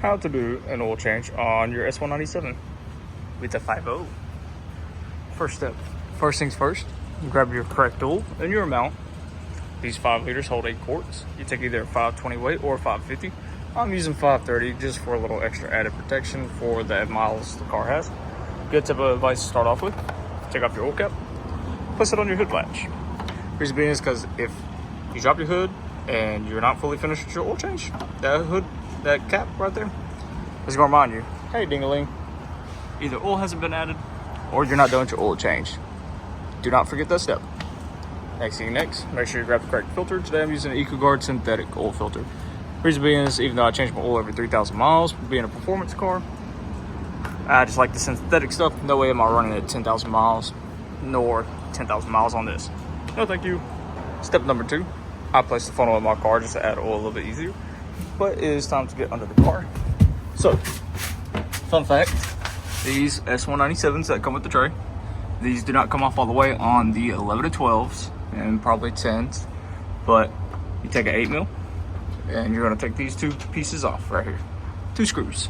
how to do an oil change on your S197 with a 5.0. First step, first things first, grab your correct oil and your amount. These 5 liters hold 8 quarts. You take either a 520 weight or a 550. I'm using 530 just for a little extra added protection for the miles the car has. Good tip of advice to start off with: take off your oil cap, place it on your hood latch. Reason being is because if you drop your hood and you're not fully finished with your oil change, that hood, that cap right there, is going to remind you, hey ding-a-ling, either oil hasn't been added or you're not done with your oil change. Do not forget that step. Next, make sure you grab the correct filter. Today I'm using an EcoGuard synthetic oil filter. Reason being is, even though I change my oil every 3,000 miles, being a performance car, I just like the synthetic stuff. No way am I running at 10,000 miles, nor 10,000 miles on this. No thank you. Step number 2, I place the funnel in my car just to add oil a little bit easier. But it is time to get under the car. So, fun fact, these S197s that come with the tray, these do not come off all the way on the 11 to 12s and probably 10s, but you take an 8mm and you're going to take these 2 pieces off right here. 2 screws.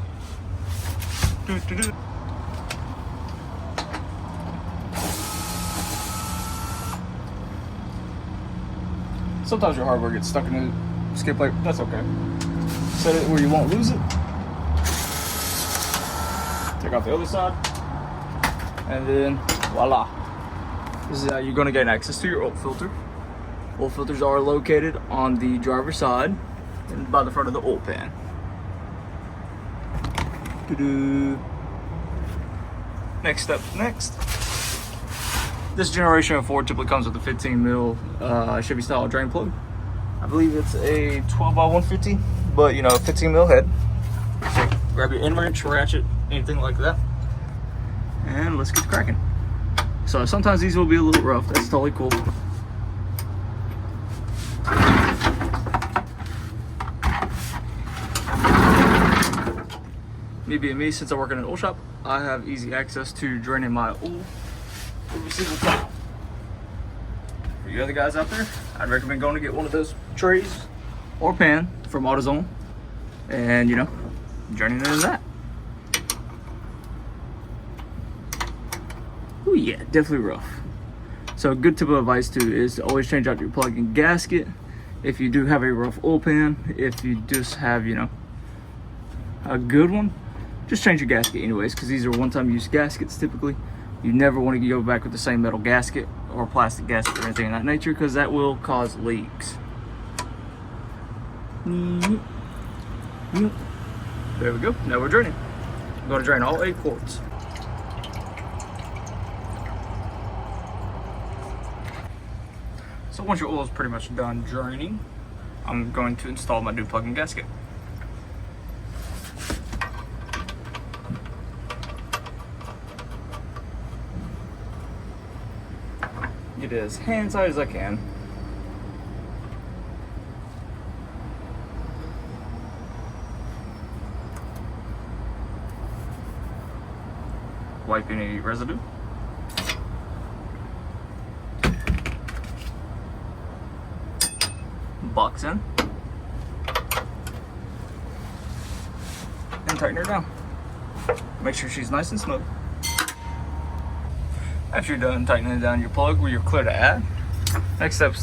Sometimes your hardware gets stuck in the skid plate. That's okay. Set it where you won't lose it. Take off the other side, and then voila. This is how you're going to gain access to your oil filter. Oil filters are located on the driver's side and by the front of the oil pan. Next step. This generation of Ford typically comes with a 15mm Chevy style drain plug. I believe it's a 12x150, but you know, 15mm head. So grab your end wrench, ratchet, anything like that, and let's get cracking. So sometimes these will be a little rough. That's totally cool. Me being me, since I work in an oil shop, I have easy access to draining my oil every single time. For you other guys out there, I'd recommend going to get one of those trays or pan from AutoZone and, you know, draining it in that. Oh yeah, definitely rough. So a good tip of advice too is to always change out your plug and gasket if you do have a rough oil pan. If you just have, you know, a good one, just change your gasket anyways, because these are one-time use gaskets typically. You never want to go back with the same metal gasket or plastic gasket or anything of that nature, because that will cause leaks. There we go. Now we're draining. I'm going to drain all 8 quarts. So once your oil is pretty much done draining, I'm going to install my new plug and gasket. Get it as hand tight as I can. Wipe any residue. Box in. And tighten her down. Make sure she's nice and snug. After you're done tightening down your plug where you're clear to add, next step,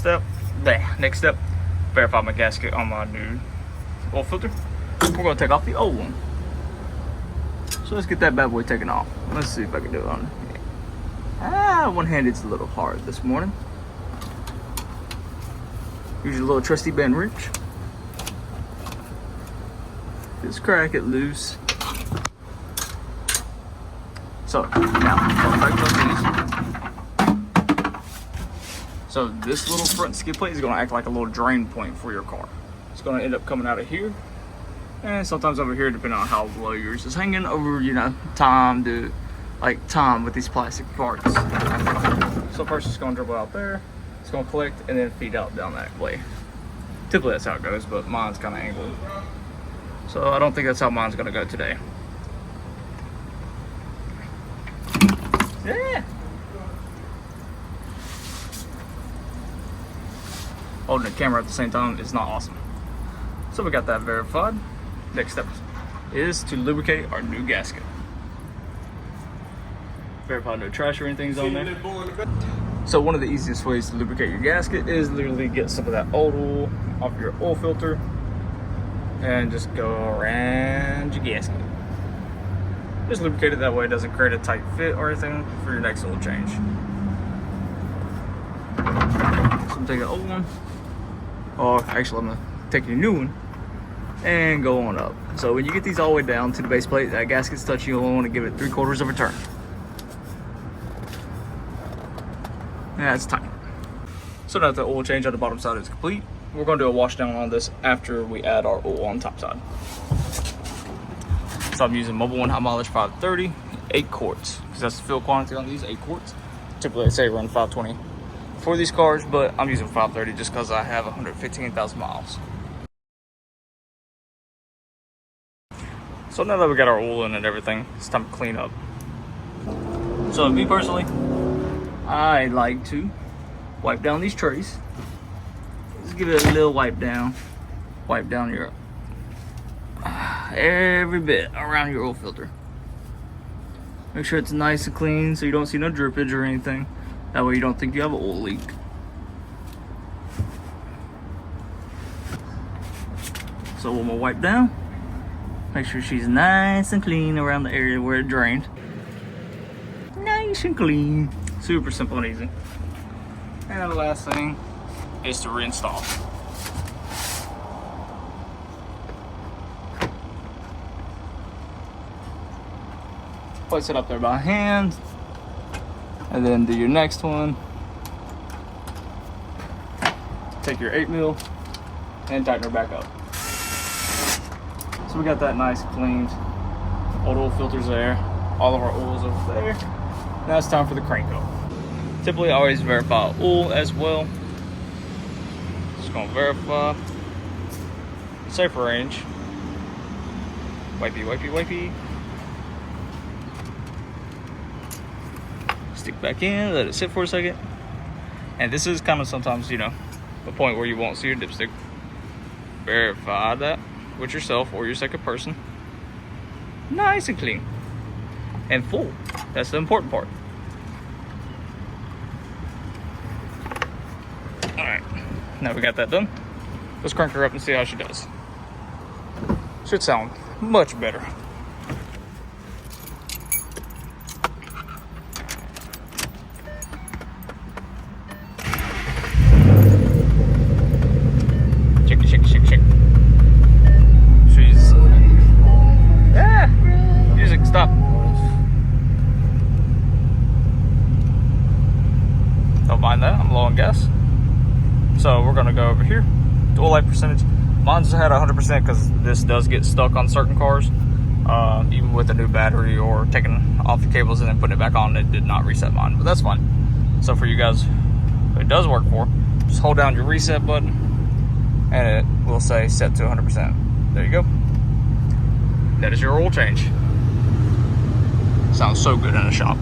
verify my gasket on my new oil filter. We're going to take off the old one. So let's get that bad boy taken off. Let's see if I can do it on. One-handed's a little hard this morning. Use your little trusty bend wrench. Just crack it loose. So now, so this little front skid plate is going to act like a little drain point for your car. It's going to end up coming out of here, and sometimes over here, depending on how low yours is hanging over, you know, time with these plastic parts. So first it's going to dribble out there, it's going to collect, and then feed out down that way. Typically that's how it goes, but mine's kind of angled, so I don't think that's how mine's going to go today. Yeah. Holding the camera at the same time is not awesome. So we got that verified. Next step, is to lubricate our new gasket. Verify no trash or anything's on there. So one of the easiest ways to lubricate your gasket is literally get some of that old oil off your oil filter and just go around your gasket. Just lubricate it that way, it doesn't create a tight fit or anything for your next oil change. So I'm taking an old one. Oh, actually I'm gonna take your new one and go on up. So when you get these all the way down to the base plate, that gasket's touching, you only want to give it 3/4 of a turn. That's tight. So now that the oil change on the bottom side is complete, we're going to do a wash down on this after we add our oil on the top side. So I'm using Mobil 1 high mileage 530, 8 quarts, because that's the fill quantity on these, 8 quarts. Typically they say run 520 for these cars, but I'm using 530 just because I have 115,000 miles. So now that we got our oil in and everything, it's time to clean up. So me personally, I like to wipe down these trays. Just give it a little wipe down. Wipe down your every bit around your oil filter. Make sure it's nice and clean so you don't see no drippage or anything. That way you don't think you have an oil leak. So when we wipe down, make sure she's nice and clean around the area where it drained. Nice and clean. Super simple and easy. And the last thing is to reinstall. Place it up there by hand, and then do your next one. Take your 8mm and tighten her back up. So we got that nice cleaned. Old oil filters there. All of our oils over there. Now it's time for the crank up. Typically I always verify oil as well. Just gonna verify. Safer range. Wipey, wipey, wipey. Stick back in, let it sit for a second. And this is kind of sometimes, you know, the point where you won't see your dipstick. Verify that with yourself or your second person. Nice and clean. And full. That's the important part. Alright, now we got that done. Let's crank her up and see how she does. Should sound much better. Shake, shake, shake, shake. She's... Yeah! Music, stop. Don't mind that, I'm low on gas. So we're gonna go over here. Oil light percentage. Mine's had 100% because this does get stuck on certain cars. Even with a new battery or taking off the cables and then putting it back on, it did not reset mine, but that's fine. So for you guys who it does work for, just hold down your reset button and it will say set to 100%. There you go. That is your oil change. Sounds so good in a shop.